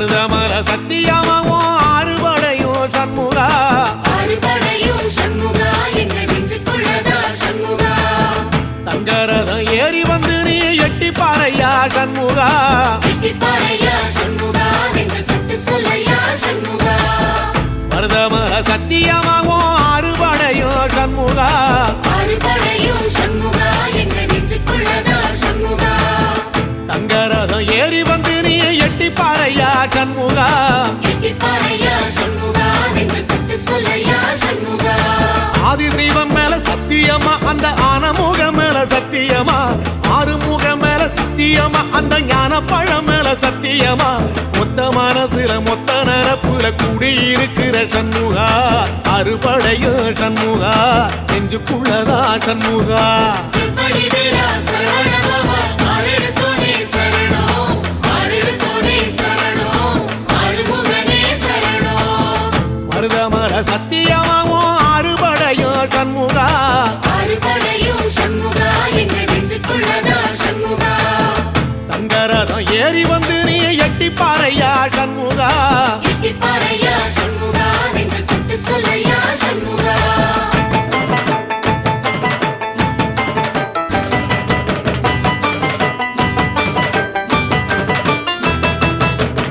மருதமல சத்தியமாவும் ஆறுபடையும் சண்முகா தங்கரதம் ஏறி வந்து நீ எட்டி பாறையா சண்முகா மருதமல சத்தியமாவும் ஆறுபடையும் சண்முகா தங்கரதம் ஏறி வந்து நீ எட்டி பாறையா சண்முகா ஆதிசைவம் மேல சத்தியமா அந்த ஆனமுகம் மேல சத்தியமா ஆறுமுகம் மேல சத்தியமா அந்த ஞான பழம் மேல சத்தியமா மொத்த மனசுல மொத்த நரப்புல குடியிருக்கிற சண்முகா அறுபடையோ சண்முகா நெஞ்சுக்குள்ளதா சண்முகா மருதமல சத்தியமாவும் ஆறுபடையோ சண்முகா தங்கரதம் ஏறி வந்து நீ எட்டி பாறையா சண்முகா